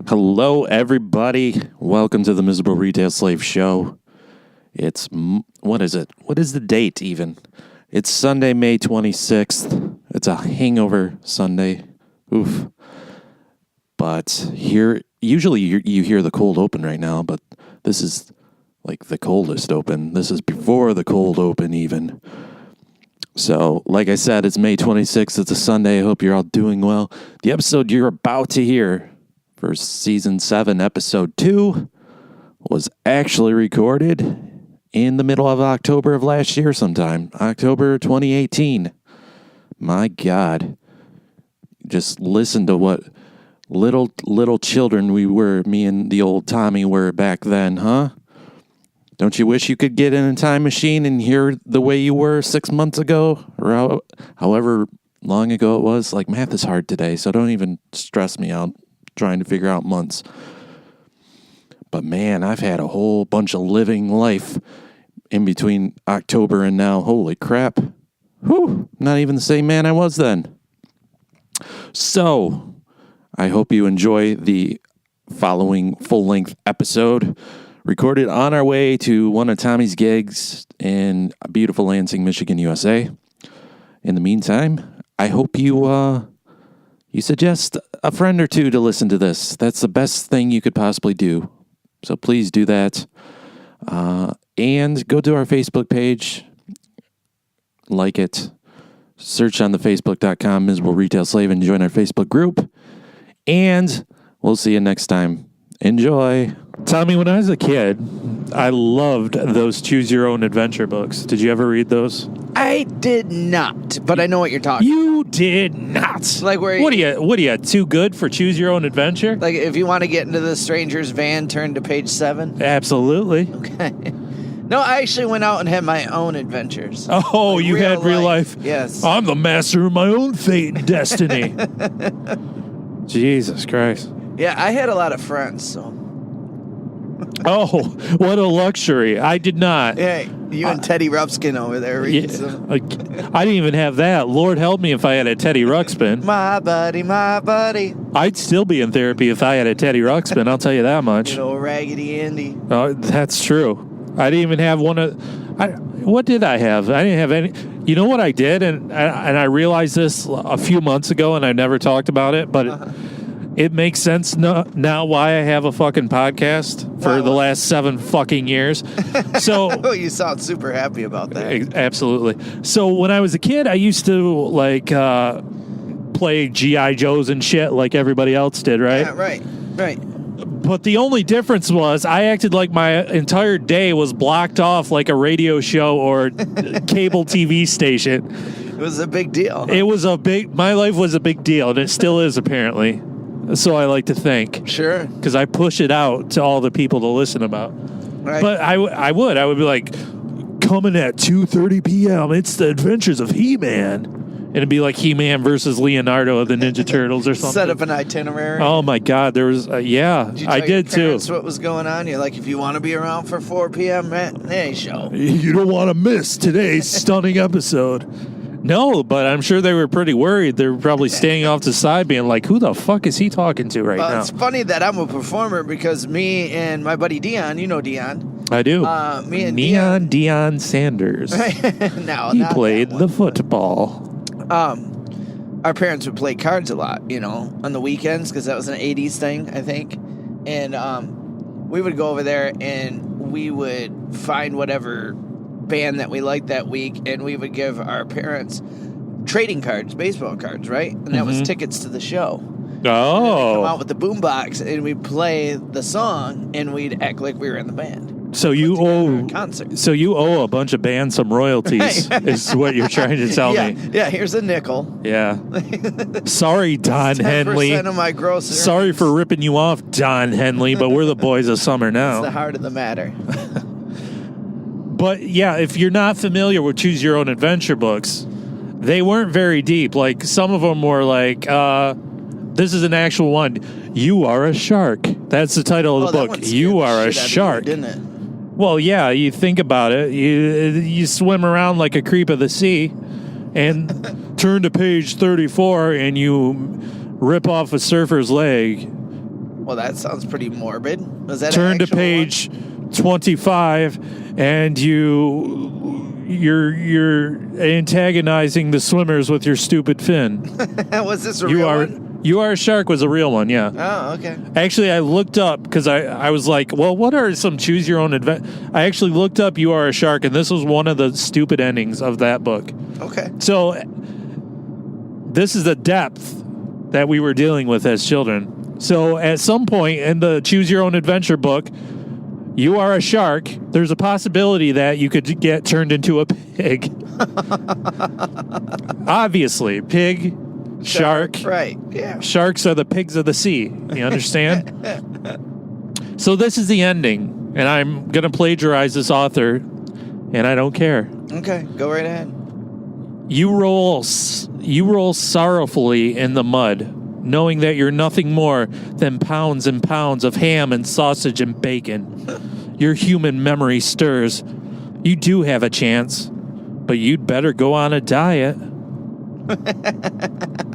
Hello, everybody. Welcome to the Miz Will Retail Slave Show. It's, what is it? What is the date even? It's Sunday, May 26th. It's a hangover Sunday. Oof. But here, usually you hear the cold open right now, but this is like the coldest open. This is before the cold open even. So, like I said, it's May 26th. It's a Sunday. I hope you're all doing well. The episode you're about to hear for Season 7, Episode 2, was actually recorded in the middle of October of last year sometime. October 2018. My God. Just listen to what little children we were, me and the old Tommy were back then, huh? Don't you wish you could get in a time machine and hear the way you were 6 months ago? Or however long ago it was? Like, math is hard today, so don't even stress me out trying to figure out months. But man, I've had a whole bunch of living life in between October and now. Holy crap. Whew, not even the same man I was then. So, I hope you enjoy the following full-length episode, recorded on our way to one of Tommy's gigs in beautiful Lansing, Michigan, USA. In the meantime, I hope you suggest a friend or two to listen to this. That's the best thing you could possibly do. So please do that. And go to our Facebook page. Like it. Search on the Facebook.com, Miz Will Retail Slave, and join our Facebook group. And we'll see you next time. Enjoy. Tommy, when I was a kid, I loved those Choose Your Own Adventure books. Did you ever read those? I did not, but I know what you're talking about. You did not. Like where? What are you too good for Choose Your Own Adventure? Like if you want to get into the stranger's van, turn to page 7. Absolutely. Okay. No, I actually went out and had my own adventures. Oh, like you had real life. Yes. I'm the master of my own fate and destiny. Jesus Christ. Yeah, I had a lot of friends, so. Oh, what a luxury. I did not. Yeah, you and Teddy Ruxpin over there reading some. I didn't even have that. Lord help me if I had a Teddy Ruxpin. My buddy. I'd still be in therapy if I had a Teddy Ruxpin, I'll tell you that much. You know, Raggedy Andy. Oh, that's true. I didn't even have one of... what did I have? I didn't have any... You know what I did? And I realized this a few months ago, and I never talked about it, but... It makes sense now why I have a fucking podcast for the last 7 fucking years. So you sound super happy about that. Absolutely. So when I was a kid, I used to like play G.I. Joes and shit like everybody else did, right? Yeah, right. But the only difference was I acted like my entire day was blocked off like a radio show or cable TV station. It was a big deal. Huh? My life was a big deal, and it still is apparently. So I like to think. Sure. Because I push it out to all the people to listen about. Right. But I would be like, coming at 2:30 p.m., it's the adventures of He-Man. And it'd be like He-Man versus Leonardo of the Ninja Turtles or something. Set up an itinerary. Oh, my God. There was, yeah, I did too. That's what was going on. You're like, if you want to be around for 4 p.m. matinee show. You don't want to miss today's stunning episode. No, but I'm sure they were pretty worried. They were probably staying off the side being like, who the fuck is he talking to right now? It's funny that I'm a performer because me and my buddy Dion, you know Dion. I do. Me and Dion Sanders. No, he played the football. Our parents would play cards a lot, on the weekends because that was an 80s thing, I think. And we would go over there and we would find whatever band that we liked that week, and we would give our parents trading cards, baseball cards, right? And that was tickets to the show. Oh. Come out with the boombox, and we'd play the song, and we'd act like we were in the band. So you owe concert. So you owe a bunch of bands some royalties, is what you're trying to tell me. Yeah, here's a nickel. Yeah. Sorry, Don Henley. 10% of my gross earnings. Sorry for ripping you off, Don Henley, but we're the boys of summer now. It's the heart of the matter. But yeah, if you're not familiar with Choose Your Own Adventure books, they weren't very deep. Like some of them were like, this is an actual one. You are a shark. That's the title of the book. You are a shark. Didn't it? Well, yeah, you think about it. You swim around like a creep of the sea and turn to page 34 and you rip off a surfer's leg Well, that sounds pretty morbid. Was that Turn to an actual page 25, and you're antagonizing the swimmers with your stupid fin. one? Was this a real one? You Are a Shark was a real one, yeah. Oh, okay. Actually, I looked up because I was like, well, what are some choose your own adventure? I actually looked up You Are a Shark, and this was one of the stupid endings of that book. Okay. So this is the depth that we were dealing with as children. So at some point in the Choose Your Own Adventure book, you are a shark. There's a possibility that you could get turned into a pig. Obviously, pig, shark. Right, yeah. Sharks are the pigs of the sea. You understand? So this is the ending, and I'm going to plagiarize this author, and I don't care. Okay, go right ahead. You roll sorrowfully in the mud, knowing that you're nothing more than pounds and pounds of ham and sausage and bacon. Your human memory stirs. You do have a chance, but you'd better go on a diet.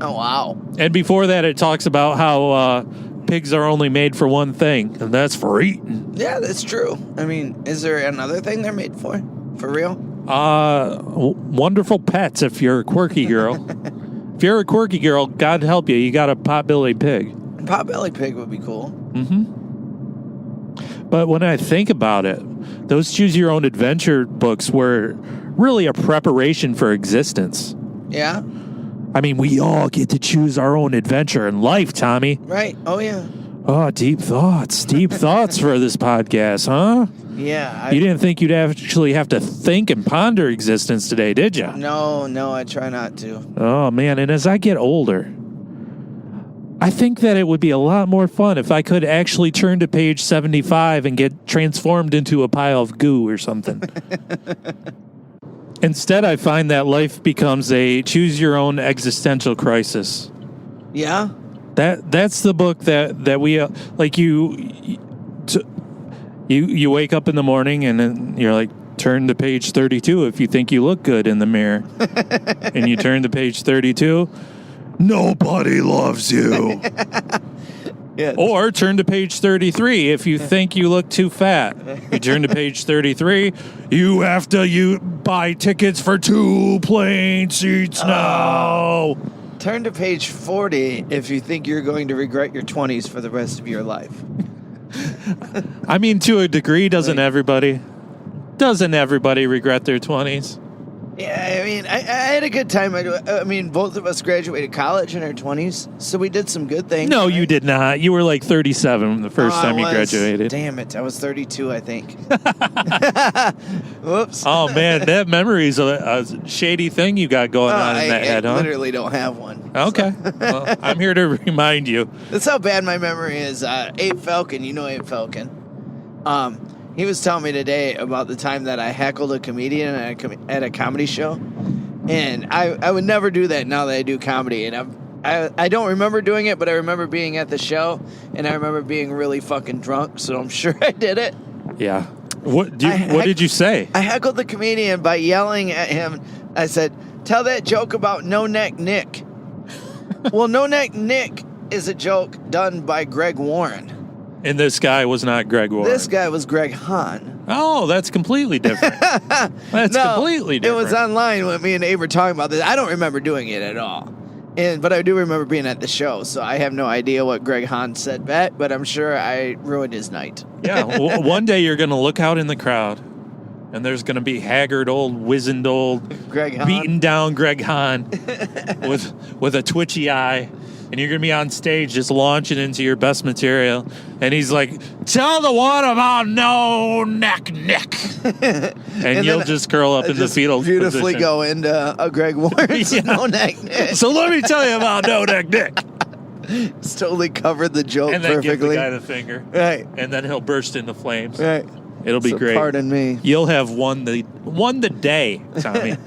Oh, wow. And before that, it talks about how pigs are only made for one thing, and that's for eating. Yeah, that's true. I mean, is there another thing they're made for? For real? Wonderful pets if you're a quirky girl. If you're a quirky girl, God help you, you got a potbelly pig. Potbelly pig would be cool. Mm-hmm. But when I think about it, those Choose Your Own Adventure books were really a preparation for existence. Yeah? I mean, we all get to choose our own adventure in life, Tommy. Right. Oh, yeah. Oh, deep thoughts. Deep thoughts for this podcast, huh? Yeah. You didn't think you'd actually have to think and ponder existence today, did you? No, I try not to. Oh, man. And as I get older, I think that it would be a lot more fun if I could actually turn to page 75 and get transformed into a pile of goo or something. Instead, I find that life becomes a choose-your-own existential crisis. Yeah? That's the book that we like. You wake up in the morning and then you're like, turn to page 32 if you think you look good in the mirror, and you turn to page 32. Nobody loves you. Yeah. Or turn to page 33 if you think you look too fat. You turn to page 33. You have to buy tickets for 2 plane seats now. Turn to page 40 if you think you're going to regret your 20s for the rest of your life. I mean, to a degree, doesn't everybody? Doesn't everybody regret their 20s? Yeah, I mean, I had a good time. I mean, both of us graduated college in our 20s, so we did some good things. No, right? you did not. You were like 37 the first time you graduated. Damn it, I was 32, I think. Whoops. Oh, man, that memory's a shady thing you got going on in that head, huh? I literally don't have one. Okay. Well, I'm here to remind you. That's how bad my memory is. Abe Falcon, you know Abe Falcon. He was telling me today about the time that I heckled a comedian at a comedy show. And I would never do that now that I do comedy. And I don't remember doing it, but I remember being at the show. And I remember being really fucking drunk. So I'm sure I did it. Yeah. What did you say? I heckled the comedian by yelling at him. I said, tell that joke about No Neck Nick. Well, No Neck Nick is a joke done by Greg Warren. And this guy was not Greg Warren. This guy was Greg Hahn. Oh, that's completely different. Completely different. It was online when me and Abe were talking about this. I don't remember doing it at all. But I do remember being at the show, so I have no idea what Greg Hahn said back, but I'm sure I ruined his night. Yeah, one day you're going to look out in the crowd, and there's going to be haggard old, wizened old, Greg Hahn. beaten down Greg Hahn with a twitchy eye. And you're going to be on stage just launching into your best material. And he's like, tell the one about No Neck Nick. and you'll just curl up in the fetal beautifully position. Go into a Greg Warren's No Neck Nick. So let me tell you about No Neck Nick. It's totally covered the joke and then perfectly. give the guy the finger. Right. And then he'll burst into flames. Right. It'll be great. Pardon me. You'll have won the day, Tommy.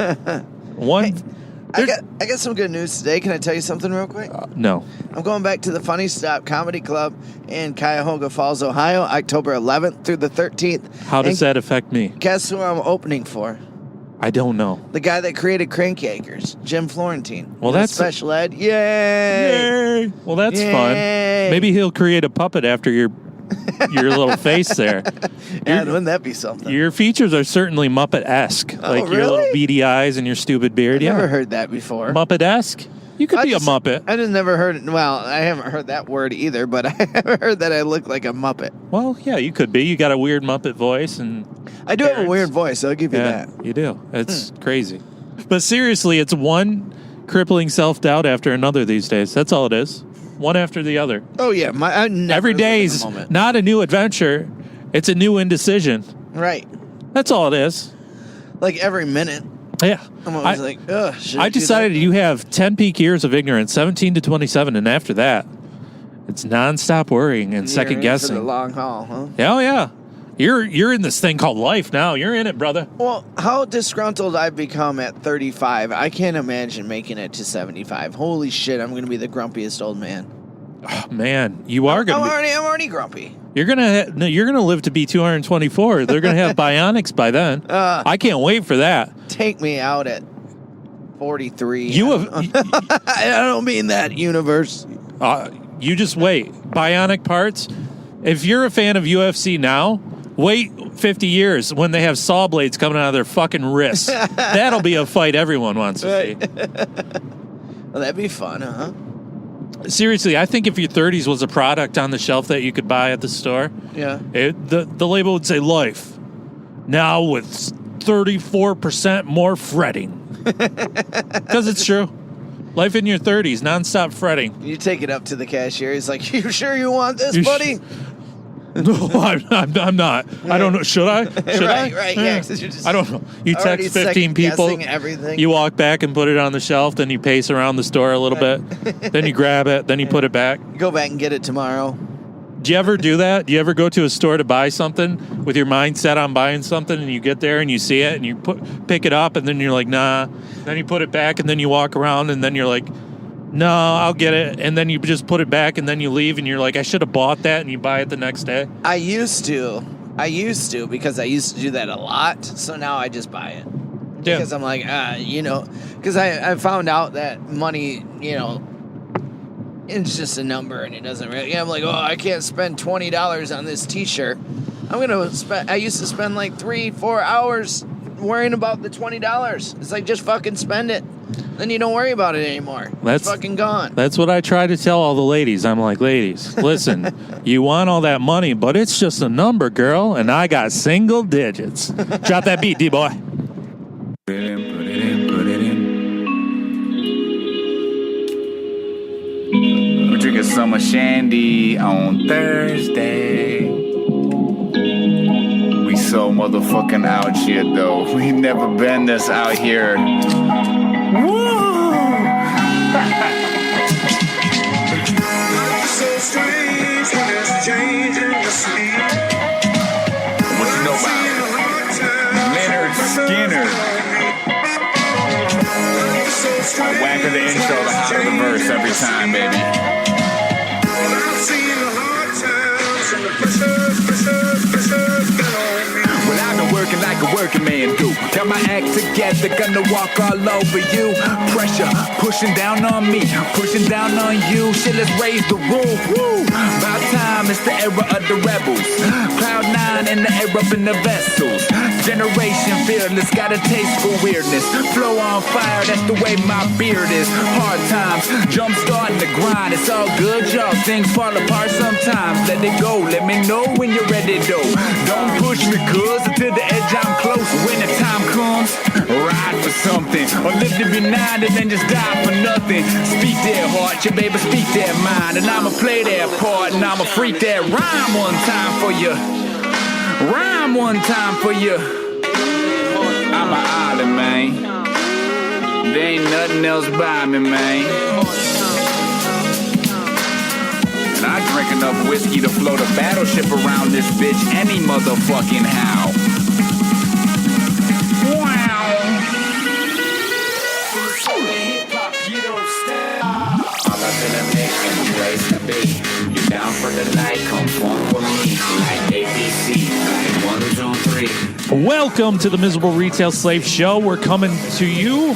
I got some good news today. Can I tell you something real quick? No. I'm going back to the Funny Stop Comedy Club in Cuyahoga Falls, Ohio, October 11th through the 13th. How does that affect me? Guess who I'm opening for? I don't know. The guy that created Crankyankers, Jim Florentine. Well, that's special ed. Yay! Well, that's Yay! fun. Maybe he'll create a puppet after your little face there. Yeah, wouldn't that be something? Your features are certainly Muppet-esque, like really? your little beady eyes and your stupid beard. I've never heard that before. Muppet-esque. You could be a Muppet. I just never heard. Well, I haven't heard that word either, but I have heard that I look like a Muppet. Well, yeah, you could be. You got a weird Muppet voice, and I do have a weird voice. I'll give you that. You do. It's crazy. But seriously, it's one crippling self-doubt after another these days. That's all it is. One after the other. Oh yeah, every day's not a new adventure. It's a new indecision. Right. That's all it is. Like every minute. Yeah. I'm always like, ugh. I decided you have 10 peak years of ignorance, 17 to 27, and after that, it's nonstop worrying and second guessing. The long haul, huh? Oh yeah. You're in this thing called life now. You're in it, brother. Well, how disgruntled I've become at 35, I can't imagine making it to 75. Holy shit, I'm going to be the grumpiest old man. Oh, man, you are going to be. I'm already grumpy. You're gonna live to be 224. They're gonna have bionics by then. I can't wait for that. Take me out at 43. I don't mean that, universe. You just wait. Bionic parts. If you're a fan of UFC now, wait 50 years when they have saw blades coming out of their fucking wrists. That'll be a fight everyone wants to see. Well, that'd be fun, huh? Seriously, I think if your 30s was a product on the shelf that you could buy at the store, the label would say life. Now with 34% more fretting. Because it's true. Life in your 30s, nonstop fretting. You take it up to the cashier. He's like, you sure you want this, buddy? No, I'm not. I don't know. Should I? Right, yeah. Just I don't know. You text 15 people. Everything. You walk back and put it on the shelf. Then you pace around the store a little bit. Then you grab it. Then you put it back. Go back and get it tomorrow. Do you ever do that? Do you ever go to a store to buy something with your mind set on buying something, and you get there and you see it and you pick it up, and then you're like, nah. Then you put it back, and then you walk around, and then you're like, no, I'll get it. And then you just put it back, and then you leave, and you're like, I should have bought that, and you buy it the next day. I used to because I used to do that a lot. So now I just buy it. Yeah. Because I'm like, because I found out that money, it's just a number, and it doesn't really. I'm like, I can't spend $20 on this T-shirt. I used to spend like 3-4 hours worrying about the $20. It's like, just fucking spend it. Then you don't worry about it anymore. It's fucking gone. That's what I try to tell all the ladies. I'm like, ladies, listen, you want all that money, but it's just a number, girl, and I got single digits. Drop that beat, D-boy. Put it in. We're drinking summer shandy on Thursday. We so motherfucking out here, though. We never been this out here. Woo! So strange when it's changing the sleep. What you know about Leonard Skinner? The whacker the intro, the hotter the verse every time, baby. I've seen the hard times and the pressures on me. Well, I've been working like a working man do. Got my act together, gonna walk all over you. Pressure pushing down on me, pushing down on you. Shit, let's raise the roof. Woo! About time, it's the era of the rebels. Cloud 9 in the air up in the vessels. Generation fearless, got a taste for weirdness. Flow on fire, that's the way my beard is. Hard times, jump starting the grind. It's all good, y'all. Things fall apart sometimes. Let it go, let me know when you're ready, though. Don't push me, cuz until the edge I'm close. When the time comes, ride for something. Or live to be 9 and then just die for nothing. Speak their heart, your baby, speak their mind. And I'ma play their part, and I'ma freak that rhyme one time for you. Rhyme one time for you. I'm an island, man. There ain't nothing else by me, man. And I drink enough whiskey to float a battleship around this bitch any motherfucking how. Wow. All up in a mix and place to be. You down for the night, come fuck with me. Like ABC, like 1, 2, 3. Welcome to the Miserable Retail Slave Show. We're coming to you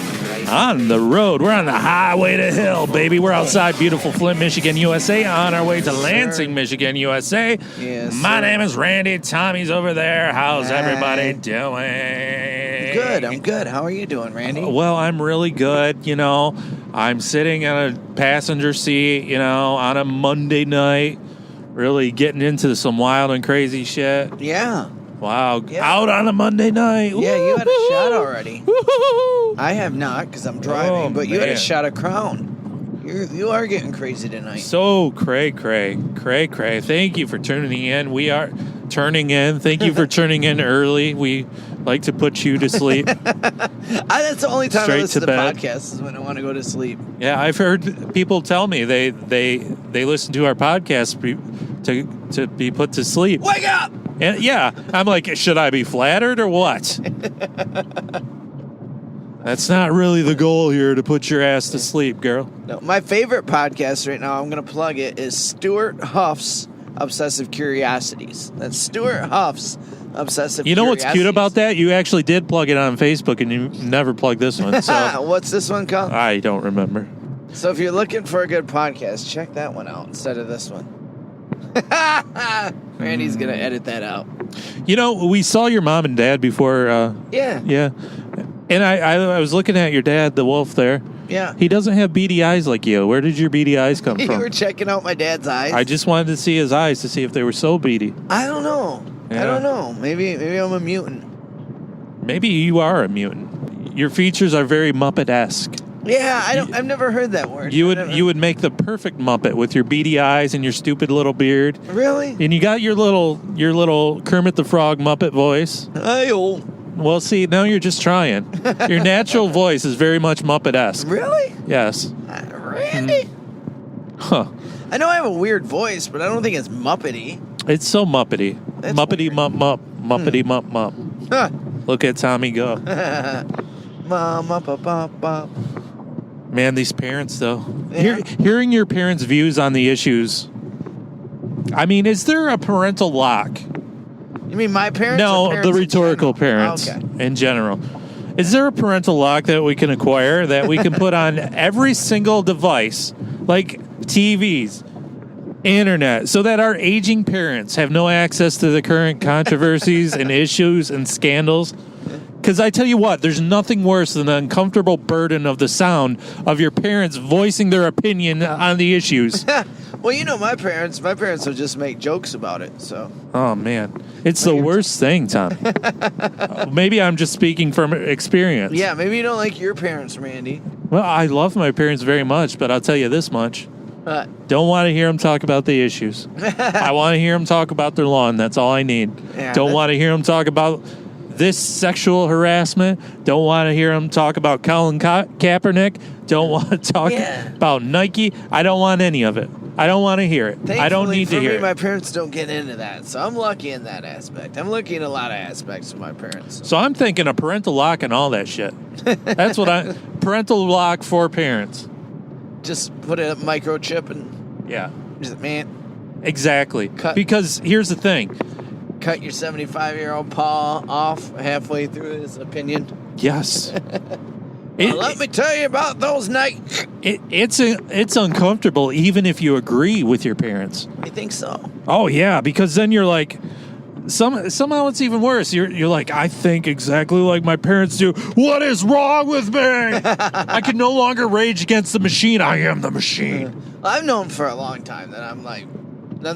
on the road. We're on the highway to hell, baby. We're outside beautiful Flint, Michigan, USA, on our way to Lansing, Michigan, USA. Yes, My sir. name is Randy. Tommy's over there. How's Hi. everybody doing? Good. I'm good. How are you doing, Randy? Well, I'm really good. You know, I'm sitting in a passenger seat, you know, on a Monday night, really getting into some wild and crazy shit. Yeah. Wow. Yeah. Out on a Monday night. Yeah, you had a Woo-hoo-hoo. shot already. Woo-hoo-hoo. I have not because I'm driving, Oh, but you had a man. shot of Crown. You are getting crazy tonight. So cray. Thank you for tuning in. We are turning in. Thank you for turning in early. We like to put you to sleep. That's the only time Straight I listen to to bed. podcasts is when I want to go to sleep. Yeah, I've heard people tell me they listen to our podcast to be put to sleep. Wake up! And yeah, I'm like, should I be flattered or what? That's not really the goal here, to put your ass to sleep, girl. No, my favorite podcast right now, I'm going to plug it, is Stuart Huff's Obsessive Curiosities. That's Stuart Huff's Obsessive Curiosities. You know what's cute about that? You actually did plug it on Facebook, and you never plugged this one. So What's this one called? I don't remember. So if you're looking for a good podcast, check that one out instead of this one. Randy's going to edit that out. You know, we saw your mom and dad before. Yeah. Yeah. And I was looking at your dad, the wolf there. Yeah. He doesn't have beady eyes like you. Where did your beady eyes come You from? were checking out my dad's eyes. I just wanted to see his eyes to see if they were so beady. I don't know. Yeah. I don't know. Maybe I'm a mutant. Maybe you are a mutant. Your features are very Muppet-esque. Yeah, I've never heard that word. You I've never- would make the perfect Muppet with your beady eyes and your stupid little beard. Really? And you got your little Kermit the Frog Muppet voice. Hey-oh. Well, see, now you're just trying. Your natural voice is very much Muppet-esque. Really? Yes. Randy? Huh. I know I have a weird voice, but I don't think it's Muppety. It's so Muppety. That's Muppety weird. Mupp. Muppety Mupp Mupp. Huh. Look at Tommy go. Bop. Man, these parents, though. Yeah. Hearing your parents' views on the issues. I mean, is there a parental lock? You mean my parents? No, or parents the in rhetorical general? parents Okay. in general. Is there a parental lock that we can acquire that we can put on every single device, like TVs, internet, so that our aging parents have no access to the current controversies and issues and scandals? Because I tell you what, there's nothing worse than the uncomfortable burden of the sound of your parents voicing their opinion on the issues. Well, you know my parents will just make jokes about it, so. Oh, man. It's the worst thing, Tom. Maybe I'm just speaking from experience. Yeah, maybe you don't like your parents, Randy. Well, I love my parents very much, but I'll tell you this much. Don't want to hear them talk about the issues. I want to hear them talk about their lawn. That's all I need. Yeah, Don't want to hear them talk about this sexual harassment. Don't want to hear them talk about Colin Kaepernick. Don't want to talk about Nike. I don't want any of it. I don't want to hear it. I don't need to hear me, it. my parents don't get into that, so I'm lucky in that aspect. I'm lucky in a lot of aspects of my parents. So I'm thinking of parental lock and all that shit. That's what parental lock for parents. Just put a microchip and Yeah. just, man, Exactly. Cut. Because here's the thing. cut your 75-year-old paw off halfway through his opinion. Yes. Let me tell you about those nights. It's uncomfortable even if you agree with your parents. You think so? Oh yeah, because then you're like, somehow it's even worse. You're like, I think exactly like my parents do. What is wrong with me? I can no longer rage against the machine. I am the machine. I've known for a long time that I'm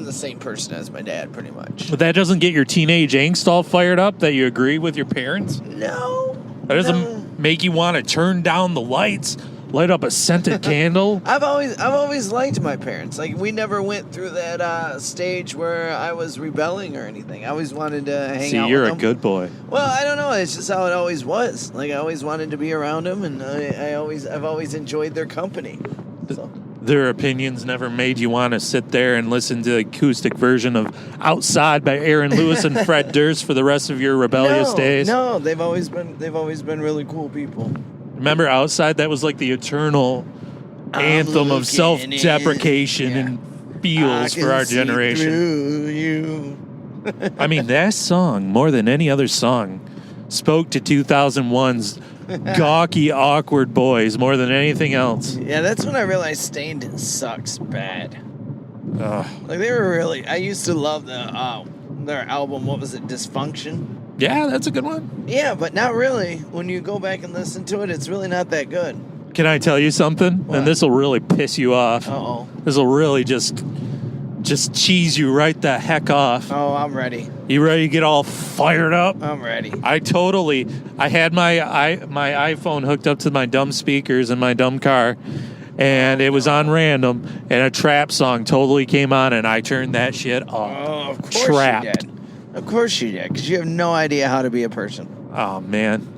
the same person as my dad, pretty much. But that doesn't get your teenage angst all fired up that you agree with your parents. No. That doesn't make you want to turn down the lights, light up a scented candle. I've always liked my parents. Like, we never went through that stage where I was rebelling or anything. I always wanted to hang out See, with you're a them. good boy. Well, I don't know. It's just how it always was. Like, I always wanted to be around them, and I've always enjoyed their company. So. Their opinions never made you want to sit there and listen to the acoustic version of Outside by Aaron Lewis and Fred Durst for the rest of your rebellious days. No, they've always been really cool people. Remember Outside? That was like the eternal anthem of looking self-deprecation in. and feels for our generation. You. I mean, that song, more than any other song, spoke to 2001's gawky, awkward boys more than anything else. Yeah, that's when I realized Stained sucks bad. Ugh. Like, they were really... I used to love their album, what was it, Dysfunction? Yeah, that's a good one. Yeah, but not really. When you go back and listen to it, it's really not that good. Can I tell you something? What? And this will really piss you off. Uh-oh. This will really just cheese you right the heck off. Oh, I'm ready. You ready to get all fired up? I'm ready. I had my iPhone hooked up to my dumb speakers in my dumb car, and it was on random, and a Trapt song totally came on, and I turned that shit off. Oh, of course Trapt. you did. Of course you did, because you have no idea how to be a person. Oh, man.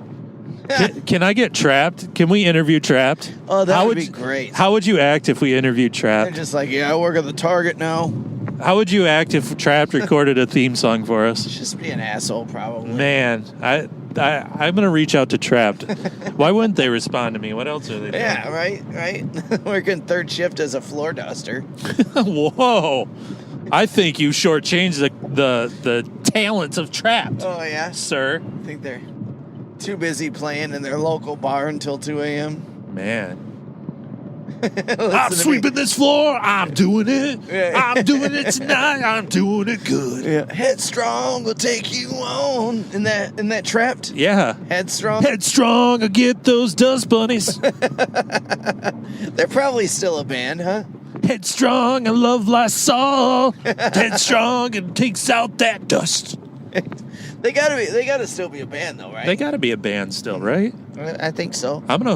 Can I get Trapt? Can we interview Trapt? Oh, that would be great. How would you act if we interviewed They're Trapt? just like, yeah, I work at the Target now. How would you act if Trapt recorded a theme song for us? Just be an asshole, probably. Man, I'm going to reach out to Trapt. Why wouldn't they respond to me? What else are they doing? Yeah, right. Working third shift as a floor duster. Whoa. I think you shortchanged the talents of Trapt, Oh, yeah? sir. I think they're too busy playing in their local bar until 2 a.m. Man. Listen I'm to me. sweeping this floor. I'm doing it. Yeah. I'm doing it tonight. I'm doing it good. Yeah. Headstrong will take you on. In that Trapt? Yeah. Headstrong? Headstrong, I get those dust bunnies. They're probably still a band, huh? Headstrong, I love Lysol. Headstrong, and takes out that dust. They gotta still be a band though, right? They got to be a band still, right? I think so. I'm gonna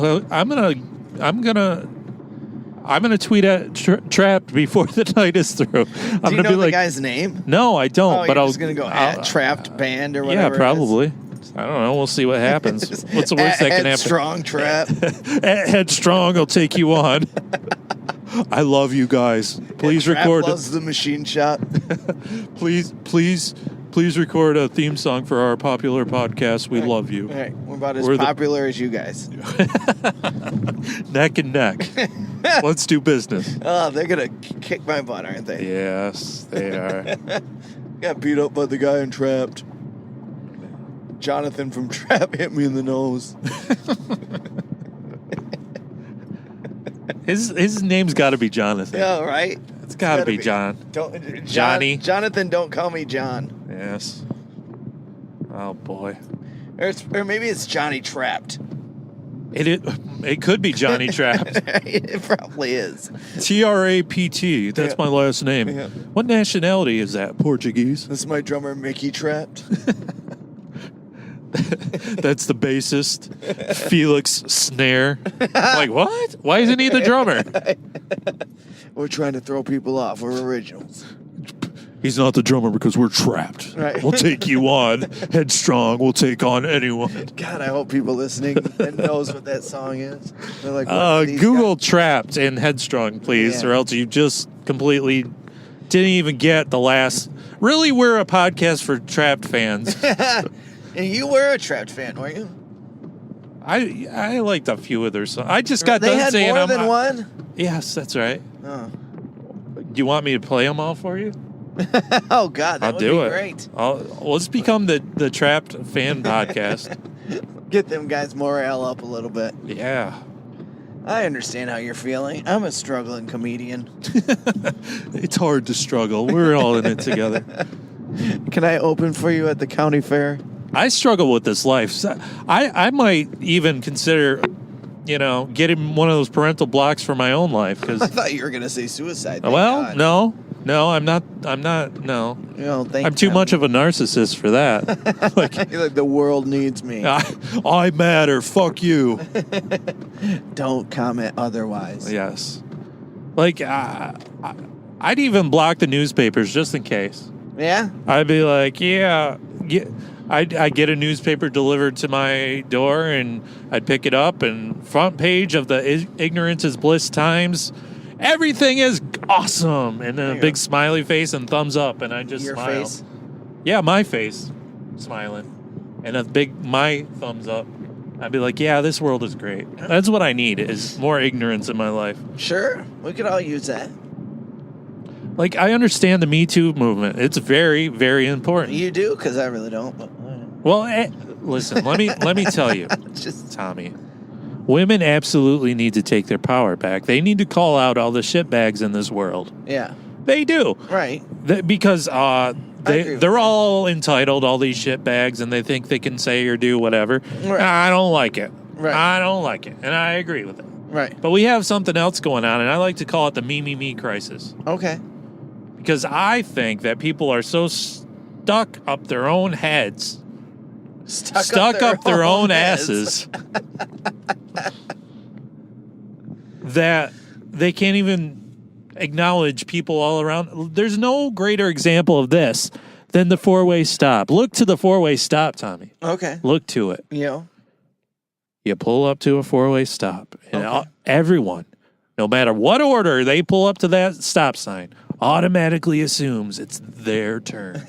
tweet at Trapt before the night is through. Do you know the guy's name? No, I don't. Oh, but you're I'll just gonna go at Trapt Band or whatever. Yeah, probably. I don't know. We'll see what happens. What's the worst that can happen? Headstrong Trapt. Headstrong, I'll take you on. I love you guys. Please Trapt record. loves the machine shop. Please record a theme song for our popular podcast. We love you. All right, we're about as We're popular as you guys. Neck and neck. Let's do business. Oh, they're gonna kick my butt, aren't they? Yes, they are. Got beat up by the guy in Trapt. Jonathan from Trapt hit me in the nose. His name's got to be Jonathan. Yeah, right. It's got to be John. Johnny. Jonathan, don't call me John. Yes. Oh boy. Or maybe it's Johnny Trapt. It could be Johnny Trapt. It probably is. Trapt. That's my last name. Yeah. What nationality is that? Portuguese? This is my drummer, Mickey Trapt. That's the bassist, Felix Snare. Like, what? Why isn't he the drummer? We're trying to throw people off. We're originals. He's not the drummer because we're Trapt. Right. We'll take you on. Headstrong, we'll take on anyone. God, I hope people listening knows what that song is. They're like, what are these Google guys? Trapt and Headstrong, please, Yeah. or else you just completely didn't even get the last. Really, we're a podcast for Trapt fans. And you were a Trapt fan, weren't you? I liked a few of their songs. I just got They done had saying more than one? Yes, that's right. Oh. Do you want me to play them all for you? Oh, God, that I'll would do be it. great. Let's become the Trapt fan podcast. Get them guys' morale up a little bit. Yeah. I understand how you're feeling. I'm a struggling comedian. It's hard to struggle. We're all in it together. Can I open for you at the county fair? I struggle with this life. So I might even consider, getting one of those parental blocks for my own life. I thought you were going to say suicide. Thank Well, God. no, I'm not. No, I'm too much of a narcissist for that. You're like, the world needs me. I matter. Fuck you. Don't comment otherwise. Yes. I'd even block the newspapers just in case. Yeah? I'd be like, I'd get a newspaper delivered to my door, and I'd pick it up, and front page of the Ignorance is Bliss Times, everything is awesome, and then a big smiley face and thumbs up, and I just Your smile. face? Yeah, my face, smiling, and a big my thumbs up. I'd be like, yeah, this world is great. That's what I need, is more ignorance in my life. Sure. We could all use that. Like, I understand the Me Too movement. It's very, very important. You do? Because I really don't. But Well, listen, let me tell you, Tommy. Women absolutely need to take their power back. They need to call out all the shitbags in this world. Yeah. They do. Right. Because they're all entitled, all these shitbags, and they think they can say or do whatever. Right. I don't like it. Right. I don't like it. And I agree with it. Right. But we have something else going on, and I like to call it the me crisis. Okay. Because I think that people are so stuck up their own heads, stuck up their own asses, that they can't even acknowledge people all around. There's no greater example of this than the four-way stop. Look to the four-way stop, Tommy. Okay. Look to it. Yeah. You pull up to a four-way stop, and everyone, no matter what order they pull up to that stop sign, automatically assumes it's their turn.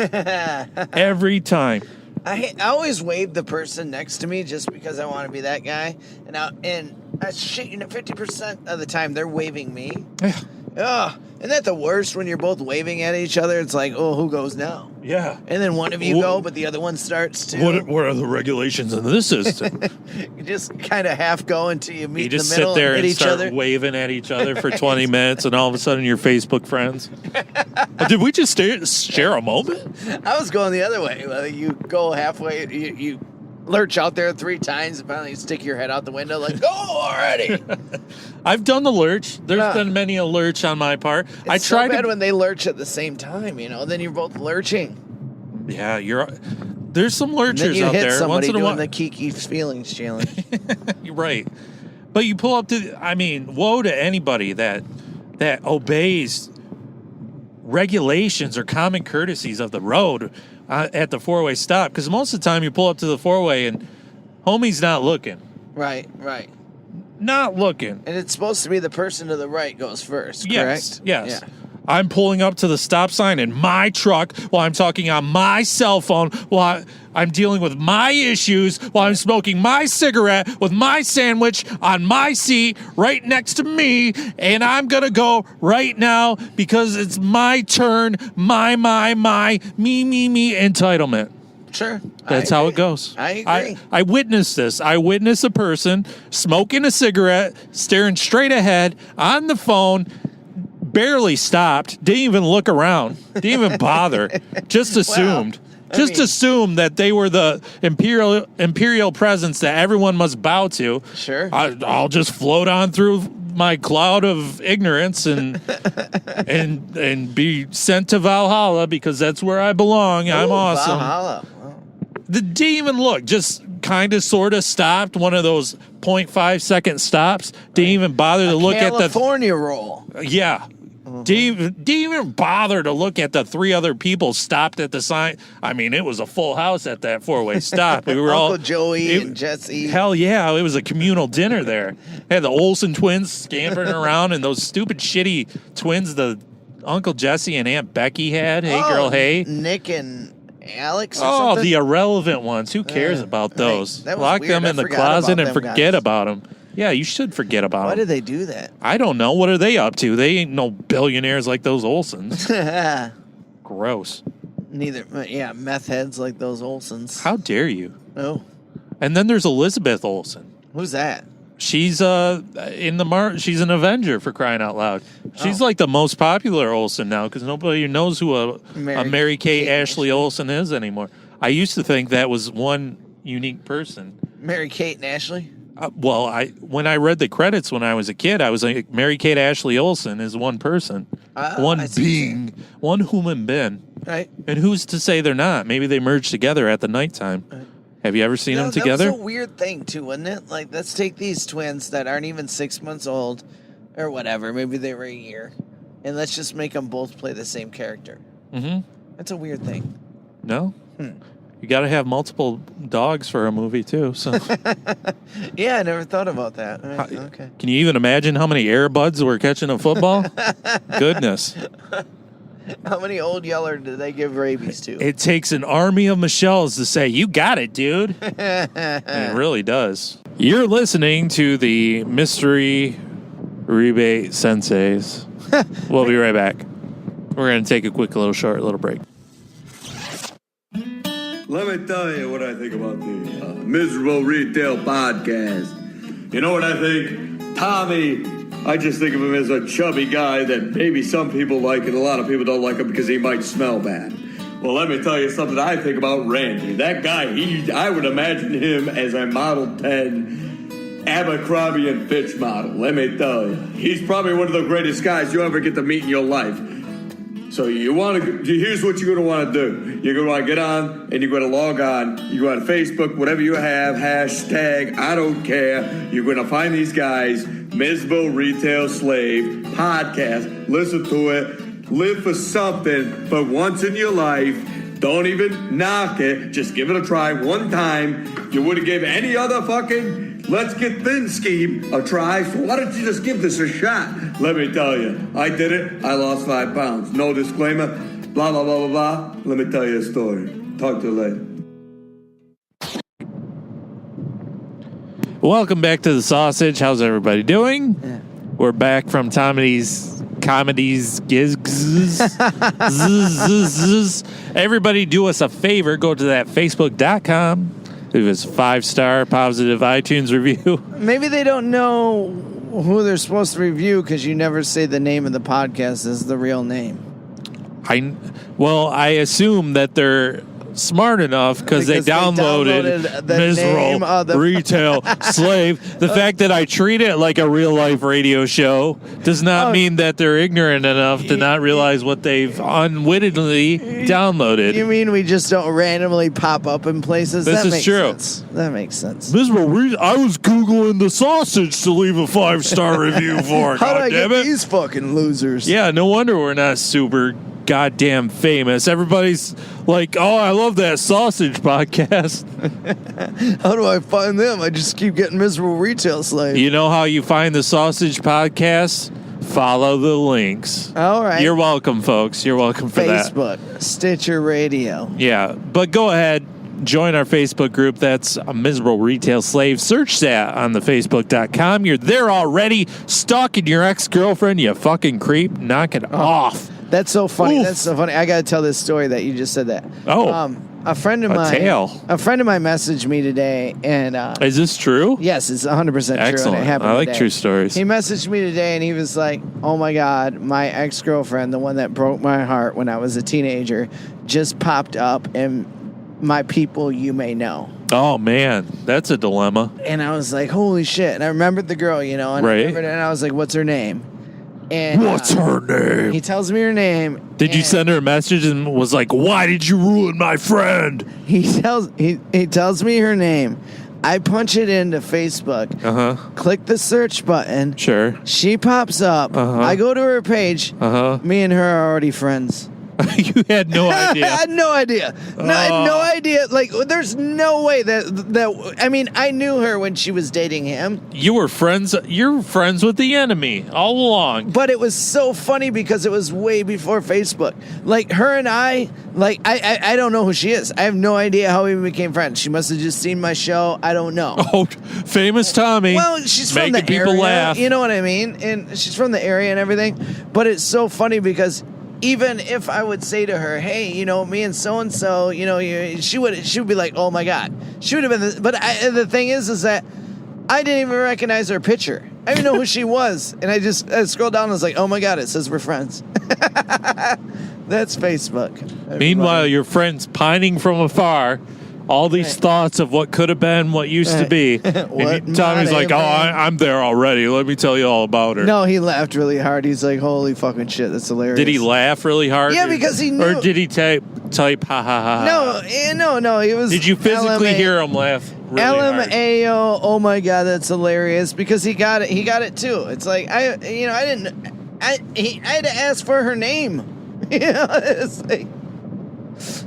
Every time. I always wave the person next to me just because I want to be that guy. And I shit, 50% of the time they're waving me. Yeah. Ugh. Isn't that the worst when you're both waving at each other? It's like, oh, who goes now? Yeah. And then one of you go, but the other one starts too. What are the regulations in this system? You just kind of half go until you meet You just in the middle sit there and and hit each start other. waving at each other for 20 minutes, and all of a sudden you're Facebook friends. Did we just share a moment? I was going the other way. Like, you go halfway, you lurch out there 3 times, and finally you stick your head out the window like, go already. I've done the lurch. There's been many a lurch on my part. It's so bad when they lurch at the same time, then you're both lurching. Yeah, there's some lurchers And then you out hit there. somebody Once in a while, doing the Kiki's Feelings challenge. you're right. But you pull up to, woe to anybody that obeys regulations or common courtesies of the road at the four-way stop. Because most of the time you pull up to the four-way and homie's not looking. Right. Not looking. And it's supposed to be the person to the right goes first, Yes, correct? yes. Yeah. I'm pulling up to the stop sign in my truck while I'm talking on my cell phone, while I'm dealing with my issues, while I'm smoking my cigarette with my sandwich on my seat right next to me, and I'm going to go right now because it's my turn, my, me entitlement. Sure. That's how it goes. I agree. I witnessed this. I witnessed a person smoking a cigarette, staring straight ahead on the phone, barely stopped, didn't even look around, didn't even bother, just assumed. Assumed that they were the imperial presence that everyone must bow to. Sure. I'll just float on through my cloud of ignorance and be sent to Valhalla because that's where I belong. I'm awesome. Valhalla. Wow. Didn't even look, just kind of sort of stopped, one of those 0.5 second stops. Didn't even bother to look at the California roll. Yeah. Didn't even bother to look at the 3 other people stopped at the sign. It was a full house at that four-way stop. We were Uncle Joey and Jesse. Hell yeah, it was a communal dinner there. Had the Olsen Twins scampering around, and those stupid shitty twins the Uncle Jesse and Aunt Becky had. Hey girl, hey. Nick and Alex or Oh, something? the irrelevant ones. Who cares about those? That was Lock weird. them I in the forgot closet about and them forget guys. about them. Yeah, you should forget about Why them. did they do that? I don't know. What are they up to? They ain't no billionaires like those Olsens. Gross. Neither. Yeah, meth heads like those Olsens. How dare you? Oh. And then there's Elizabeth Olsen. Who's that? She's she's an Avenger, for crying out loud. She's like the most popular Olsen now because nobody knows who a Mary Kate Ashley Olsen is anymore. I used to think that was one unique person. Mary Kate and Ashley? When I read the credits when I was a kid, I was like, Mary Kate Ashley Olsen is one person, one being, one human being. Right. And who's to say they're not? Maybe they merged together at the nighttime. Have you ever seen them together? That was a weird thing, too, wasn't it? Like, let's take these twins that aren't even 6 months old or whatever. Maybe they were a year. And let's just make them both play the same character. Mm-hmm. That's a weird thing. No? You got to have multiple dogs for a movie, too. So, yeah, I never thought about that. Right, okay. Can you even imagine how many Air Buds were catching a football? Goodness. How many old Yeller did they give rabies to? It takes an army of Michelles to say, you got it, dude. It really does. You're listening to the Mystery Rebate Senseis. We'll be right back. We're going to take a quick little break. Let me tell you what I think about the Miserable Retail podcast. You know what I think? Tommy, I just think of him as a chubby guy that maybe some people like and a lot of people don't like him because he might smell bad. Well, let me tell you something I think about Randy. That guy, I would imagine him as a Model 10 Abercrombie and Fitch model. Let me tell you. He's probably one of the greatest guys you ever get to meet in your life. So here's what you're going to want to do. You're going to want to get on and you're going to log on. You go on Facebook, whatever you have, hashtag, I don't care. You're going to find these guys, Miz Will Retail Slave podcast. Listen to it. Live for something for once in your life. Don't even knock it. Just give it a try one time. You wouldn't give any other fucking let's get thin scheme a try. So why don't you just give this a shot? Let me tell you. I did it. I lost 5 pounds. No disclaimer. Blah, blah, blah, blah, blah. Let me tell you a story. Talk to you later. Welcome back to the Sausage. How's everybody doing? Yeah. We're back from Tommy's comedies gigs. Everybody do us a favor. Go to that facebook.com. Leave us a 5-star positive iTunes review. Maybe they don't know who they're supposed to review because you never say the name of the podcast as the real name. I assume that they're smart enough because they downloaded the name of the Retail Slave. The fact that I treat it like a real life radio show does not mean that they're ignorant enough to not realize what they've unwittingly downloaded. You mean we just don't randomly pop up in places? This is true. That makes sense. I was Googling the sausage to leave a 5-star review for it. How do I get it. these fucking losers? Yeah, no wonder we're not super goddamn famous. Everybody's like, oh, I love that sausage podcast. How do I find them? I just keep getting Miserable Retail Slave. You know how you find the sausage podcast? Follow the links. All right. You're welcome, folks. You're welcome for Facebook, Stitcher Radio. Yeah, but go ahead. Join our Facebook group. That's a Miserable Retail Slave. Search that on the Facebook.com. You're there already. Stalking your ex-girlfriend, you fucking creep. Knock it off. That's so funny. Oof. That's so funny. I got to tell this story that you just said that. Oh. A friend of mine messaged me today, and is this true? yes, it's 100% true. Excellent. And it happened I like today. true stories. He messaged me today, and he was like, "Oh my God, my ex-girlfriend, the one that broke my heart when I was a teenager, just popped up in my people you may know." Oh man, that's a dilemma. And I was like, "Holy shit!" And I remembered the girl, and Right. and I was like, "What's her name?" And What's her name? he tells me her name. Did you send her a message and was like, "Why did you ruin my friend?" He tells me her name. I punch it into Facebook. Click the search button. Sure. She pops up. I go to her page. Me and her are already friends. You had no idea. I had no idea. No, I had no idea. Like, there's no way that. I mean, I knew her when she was dating him. You were friends. You're friends with the enemy all along. But it was so funny because it was way before Facebook. Like, her and I don't know who she is. I have no idea how we became friends. She must have just seen my show. I don't know. Oh, famous Tommy. Well, she's from the making people area, laugh. You know what I mean? And she's from the area and everything. But it's so funny because even if I would say to her, "Hey, you know, me and so and so, you know," she would be like, "Oh my God," she would have been. But the thing is that I didn't even recognize her picture. I didn't know who she was, and I scrolled down and was like, "Oh my God, it says we're friends." That's Facebook. Everybody. Meanwhile, your friend's pining from afar. All these thoughts of what could have been, what used to be. And Tommy's like, "Oh, I'm there already. Let me tell you all about her." No, he laughed really hard. He's like, "Holy fucking shit, that's hilarious." Did he laugh really hard? Yeah, because he knew. Or did he type ha ha ha? No. He was. Did you physically hear him laugh really hard? LMAO. Oh my God, that's hilarious because he got it. He got it too. It's like I had to ask for her name. It's like.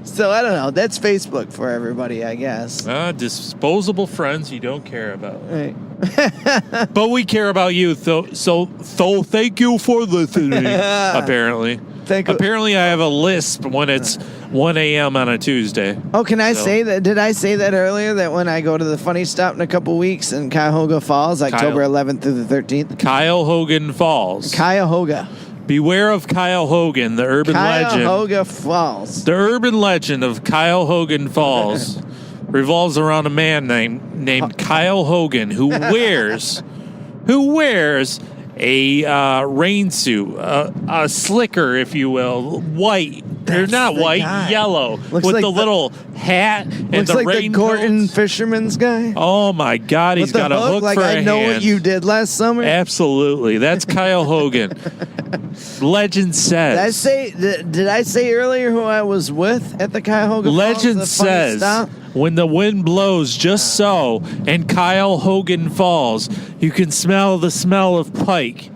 So I don't know. That's Facebook for everybody, I guess. Disposable friends you don't care about. Right. But we care about you. So thank you for listening. Apparently. Apparently I have a lisp when it's 1 a.m. on a Tuesday. Oh, can I say that? Did I say that earlier? That when I go to the Funny Stop in a couple weeks in Cuyahoga Falls, October 11th through the 13th? Kyle Hogan Falls. Cuyahoga. Beware of Kyle Hogan, the urban legend. Kyle Hogan Falls. The urban legend of Kyle Hogan Falls revolves around a man named Kyle Hogan who wears a rain suit, a slicker, if you will, white. They're not the white, guy. yellow, Looks with like the little hat and Looks the like the rain Gorton coats. Fisherman's guy. Oh my God, he's With the got a hook like for I a know hand. what you did last summer. Absolutely, that's Kyle Hogan. Legend says. Did I say earlier who I was with at the Kyle Hogan Falls? Legend The funny says stop? when the wind blows just so and Kyle Hogan falls, you can smell the smell of Pike.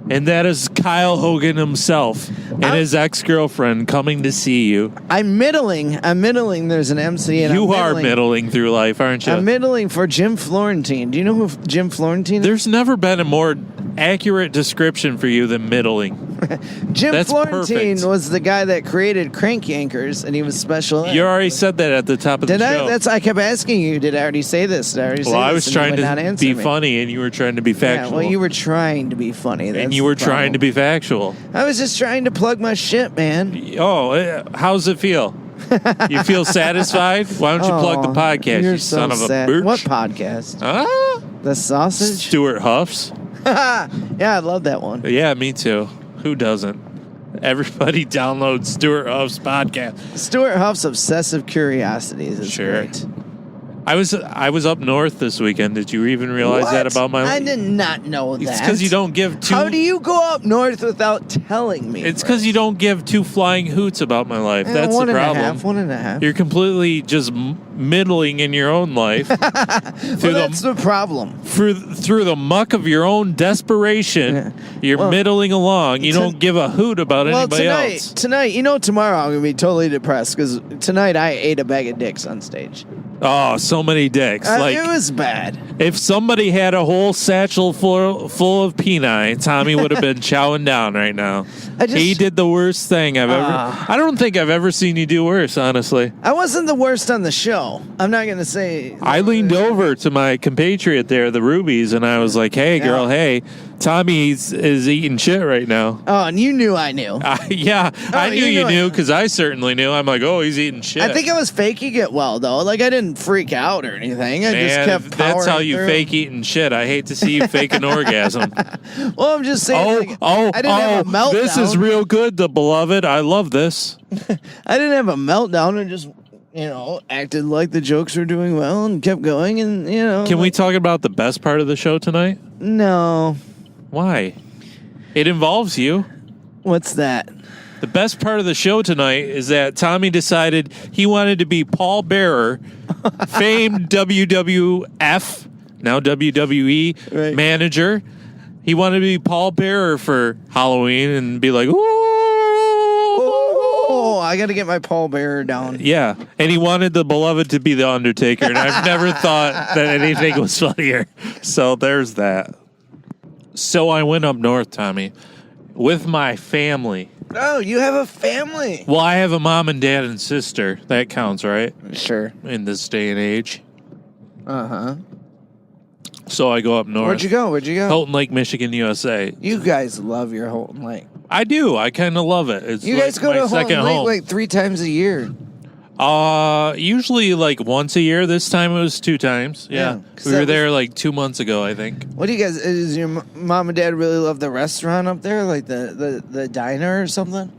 And that is Kyle Hogan himself and his ex-girlfriend coming to see you. I'm middling. There's an MC. And You I'm are middling through life, aren't you? I'm middling for Jim Florentine. Do you know who Jim Florentine is? There's never been a more accurate description for you than middling. Jim That's Florentine perfect. was the guy that created Crank Yankers, and he was special. You already said that at the top of the Did I? show. I kept asking you. Did I already say this? Did I already say Well, I this? was And you trying would not to answer be me. funny, and you were trying to be Yeah, factual. well, you were trying to be funny. and you were trying to be factual. I was just trying to plug my shit, man. Oh, how's it feel? You feel satisfied? Why don't you plug the Oh, podcast, you're you so son of a sad. bitch? What podcast? Ah, The Sausage? Stuart Huff's. Yeah, I love that one. Yeah, me too. Who doesn't? Everybody download Stuart Huff's podcast. Stuart Huff's Obsessive Curiosities is Sure. great. I was up north this weekend. Did you even realize that What? about my life? I did not know that. It's because you don't give two. How do you go up north without telling me? It's because you don't give two flying hoots about my life. That's the problem. One and a half. You're completely just middling in your own life That's the problem. through the muck of your own desperation. Yeah. You're Well, middling along. You don't give a hoot about anybody tonight, else. tomorrow I'm gonna be totally depressed because tonight I ate a bag of dicks on stage. Oh, so many dicks. It was bad. If somebody had a whole satchel full of peni, Tommy would have been chowing down right now. He did the worst thing I've ever. I don't think I've ever seen you do worse, honestly. I wasn't the worst on the show. I'm not gonna say. I leaned over to my compatriot there, the Rubies, and I was like, "Hey, girl, hey, Tommy is eating shit right now." Oh, and you knew I knew. I knew you knew because I certainly knew. I'm like, "Oh, he's eating shit." I think I was faking it well though. Like I didn't freak out or anything. I just kept if that's how powering you through. fake eating shit. I hate to see you fake an orgasm. Well, I'm just saying. I didn't have a meltdown. This is real good, the beloved. I love this. I didn't have a meltdown and just, acted like the jokes were doing well and kept going and, Can we talk about the best part of the show tonight? No. Why? It involves you. What's that? The best part of the show tonight is that Tommy decided he wanted to be Paul Bearer, famed WWF, now WWE Right. manager. He wanted to be Paul Bearer for Halloween and be like, ooh. Oh, I got to get my pallbearer down. Yeah, and he wanted the beloved to be the Undertaker, and I've never thought that anything was funnier. So there's that. So I went up north, Tommy, with my family. Oh, you have a family. Well, I have a mom and dad and sister. That counts, right? Sure. In this day and age. Uh-huh. So I go up north. Where'd you go? Hilton Lake, Michigan, USA. You guys love your Holton Lake. I do. I kind of love it. It's You like guys go my to second Holton Lake home. like 3 times a year. Usually like once a year. This time it was 2 times. Yeah. 'cause We that were was- there like 2 months ago, I think. What do you guys, is your mom and dad really love the restaurant up there? Like the diner or something?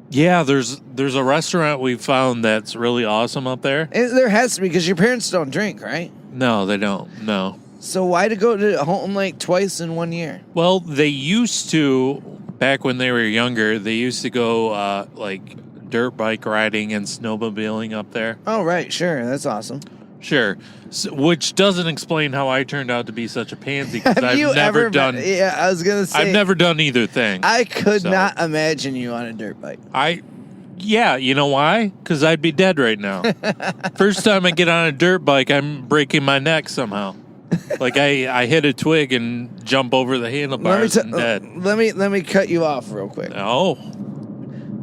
Yeah, there's a restaurant we found that's really awesome up there. There has to be because your parents don't drink, right? No, they don't. No. So why to go to Holton Lake twice in 1 year? Well, they used to, back when they were younger, they used to go like dirt bike riding and snowmobiling up there. Oh, right. Sure. That's awesome. Sure. So, which doesn't explain how I turned out to be such a pansy because I've you never ever done. Yeah, I was going to say. I've never done either thing. I could So- not imagine you on a dirt bike. Yeah, you know why? Because I'd be dead right now. First time I get on a dirt bike, I'm breaking my neck somehow. Like I hit a twig and jump over the handlebars and dead. Let me cut you off real quick. Oh,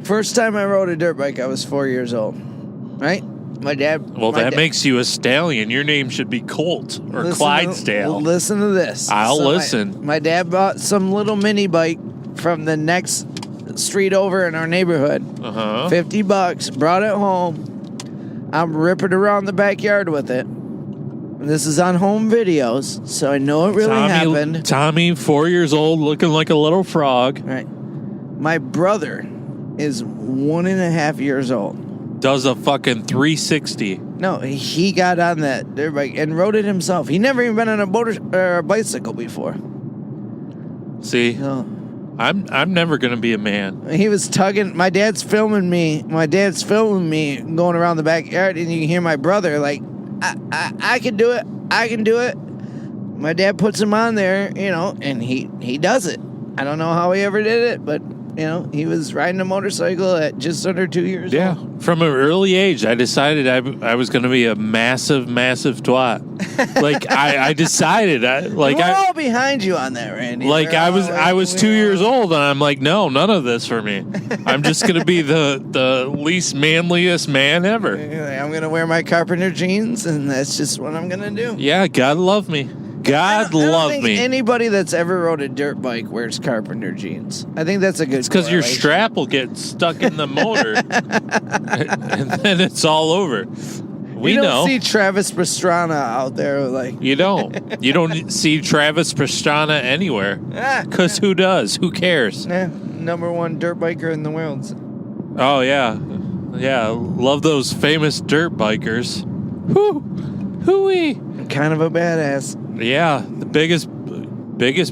First time I rode a dirt bike, I was 4 years old. Right? My dad. well, my that dad- makes you a stallion. Your name should be Colt or Listen Clydesdale. Listen to this. I'll So listen. My dad bought some little mini bike from the next street over in our neighborhood. $50. Brought it home. I'm ripping around the backyard with it. And this is on home videos, so I know it really happened. Tommy, 4 years old, looking like a little frog. Right. My brother is 1.5 years old. Does a fucking 360. No, he got on that dirt bike and rode it himself. He never even been on a bicycle before. See, No. I'm never gonna be a man. He was tugging. My dad's filming me going around the backyard, and you can hear my brother like, I can do it. I can do it. My dad puts him on there, and he does it. I don't know how he ever did it, but he was riding a motorcycle at just under 2 years old. From an early age, I decided I was going to be a massive, massive twat. Like I decided, we're all behind you on that, Randy. Like I was 2 years old, and I'm like, no, none of this for me. I'm just going to be the least manliest man ever. I'm going to wear my carpenter jeans, and that's just what I'm going to do. Yeah, God love me. God love me. I don't think anybody that's ever rode a dirt bike wears carpenter jeans. I think that's a good. It's because your strap will get stuck in the motor, and then it's all over. We don't see Travis Pastrana out there like. You don't. You don't see Travis Pastrana anywhere. Because who does? Who cares? Number one dirt biker in the world. Oh yeah, yeah. Love those famous dirt bikers. Hooey. Kind of a badass. Yeah, the biggest.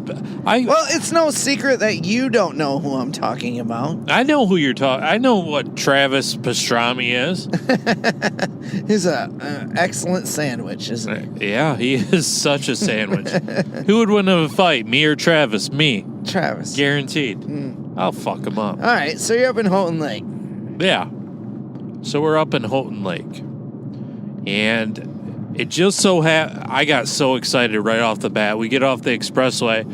Well, it's no secret that you don't know who I'm talking about. I know who you're talking. I know what Travis Pastrami is. He's an excellent sandwich, isn't he? Yeah, he is such a sandwich. Who would win a fight, me or Travis? Me. Travis. Guaranteed. I'll fuck him up. All right, so you're up in Houghton Lake. Yeah. So we're up in Houghton Lake, and. It just so I got so excited right off the bat. We get off the expressway.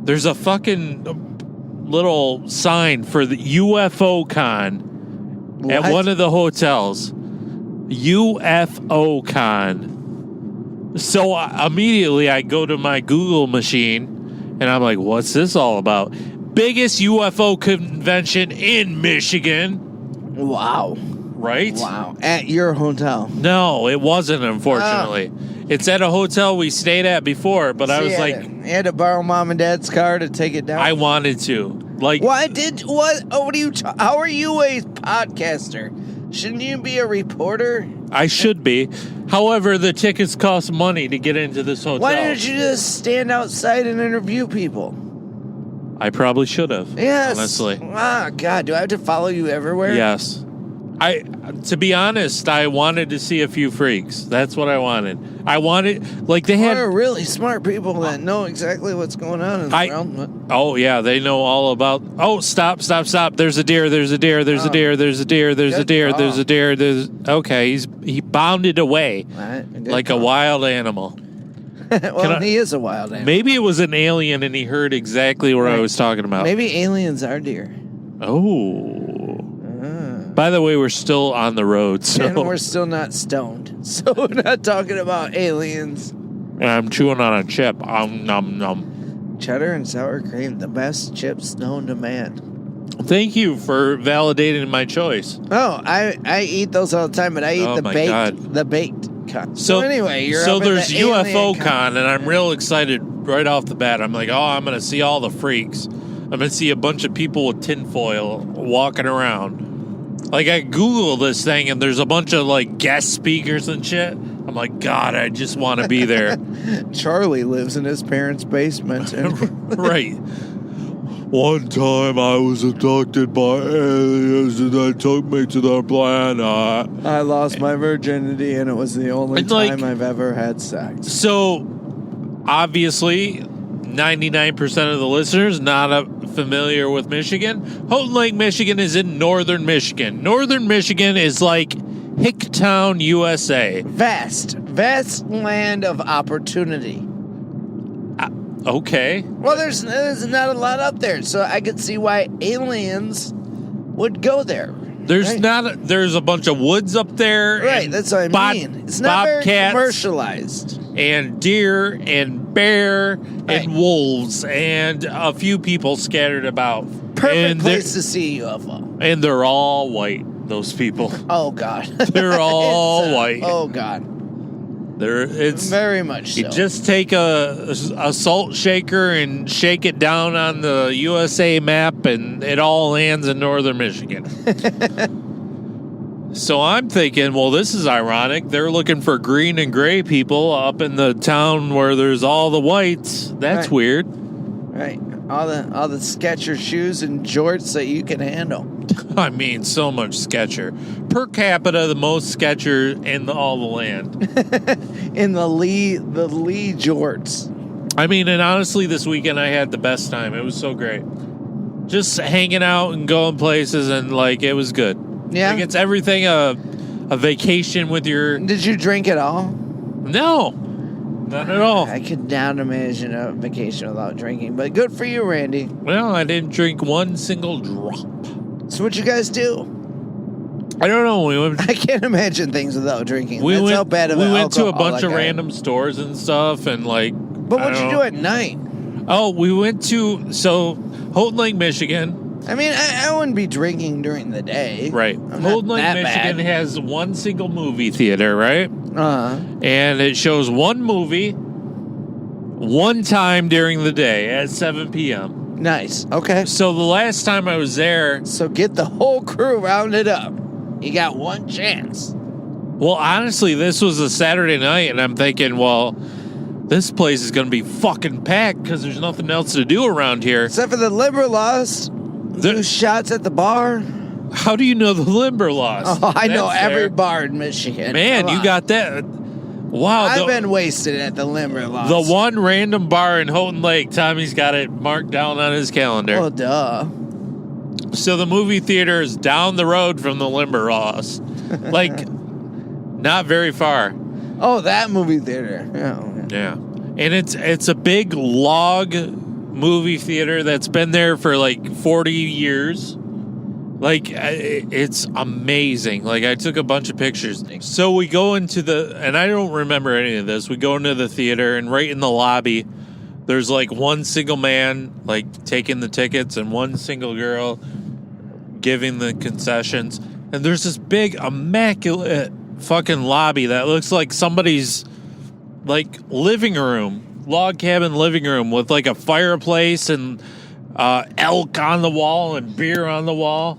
There's a fucking little sign for the UFO Con at one of the hotels. UFO Con. So immediately I go to my Google machine and I'm like, what's this all about? Biggest UFO convention in Michigan. Wow. Right? Wow. At your hotel? No, it wasn't, unfortunately. It's at a hotel we stayed at before, but I was like... You had to borrow mom and dad's car to take it down? I wanted to. Like... What are you... How are you a podcaster? Shouldn't you be a reporter? I should be. However, the tickets cost money to get into this hotel. Why didn't you just stand outside and interview people? I probably should have. Yes. Honestly. Ah, God, do I have to follow you everywhere? Yes. To be honest, I wanted to see a few freaks. That's what I wanted. I wanted, like they had... They're really smart people that know exactly what's going on in the world. Oh, yeah, they know all about... Oh, stop. There's a deer, there's a deer, there's a deer, there's a deer, there's a deer, there's a deer, Okay, he bounded away like a wild animal. Well, he is a wild animal. Maybe it was an alien and he heard exactly what I was talking about. Maybe aliens are deer. Oh... By the way, we're still on the road, so... And we're still not stoned, so we're not talking about aliens. And I'm chewing on a chip. Nom, nom. Cheddar and sour cream, the best chips known to man. Thank you for validating my choice. Oh, I eat those all the time, but I eat the baked con. So anyway, there's UFO Con, and I'm real excited right off the bat. I'm like, I'm going to see all the freaks. I'm going to see a bunch of people with tinfoil walking around. Like, I Googled this thing, and there's a bunch of, like, guest speakers and shit. I'm like, God, I just want to be there. Charlie lives in his parents' basement. Right. One time I was abducted by aliens, and they took me to their planet. I lost my virginity, and it was the only time I've ever had sex. So, obviously... 99% of the listeners not familiar with Michigan. Houghton Lake, Michigan is in northern Michigan. Northern Michigan is like Hicktown, USA. Vast land of opportunity. Okay. Well, there's not a lot up there, so I could see why aliens would go there. There's there's a bunch of woods up there. Right, that's what I mean. It's not very commercialized. And deer and bear and wolves and a few people scattered about. Perfect place to see a UFO. And they're all white, those people. Oh, God. They're all white. Oh, God. It's very much so. You just take a salt shaker and shake it down on the USA map, and it all lands in northern Michigan. So I'm thinking, well, this is ironic. They're looking for green and gray people up in the town where there's all the whites. That's weird. Right. All the Skechers shoes and jorts that you can handle. I mean, so much Skechers. Per capita, the most Skechers in all the land. In the Lee jorts. I mean, and honestly, this weekend I had the best time. It was so great. Just hanging out and going places, and like it was good. Yeah. Like it's everything a vacation with your. Did you drink at all? No, not at all. I could not imagine a vacation without drinking, but good for you, Randy. Well, I didn't drink one single drop. So what you guys do? I don't know. I can't imagine things without drinking. We That's went, how bad of we an went to a bunch alcoholic of I am. random stores and stuff, and like. But what'd you do at night? Oh, we went to Houghton Lake, Michigan. I mean, I wouldn't be drinking during the day. Right. Houghton Lake, Michigan has one single movie theater, right? And it shows one movie one time during the day at 7 p.m. Nice. Okay. So the last time I was there... So get the whole crew rounded up. You got one chance. Well, honestly, this was a Saturday night, and I'm thinking, well, this place is going to be fucking packed because there's nothing else to do around here. Except for the Limberlost. Do shots at the bar. How do you know the Limberlost? Oh, I know every bar in Michigan. Man, you got that. Wow. I've been wasted at the Limberlost. The one random bar in Houghton Lake, Tommy's got it marked down on his calendar. Oh, duh. So the movie theater is down the road from the Limberlost. Like, not very far. Oh, that movie theater. Yeah. And it's a big log movie theater that's been there for like 40 years. Like, it's amazing. Like, I took a bunch of pictures. So we go into and I don't remember any of this. We go into the theater, and right in the lobby, there's like one single man, like, taking the tickets, and one single girl giving the concessions. And there's this big, immaculate fucking lobby that looks like somebody's, like, living room. Log cabin living room with like a fireplace and elk on the wall and beer on the wall.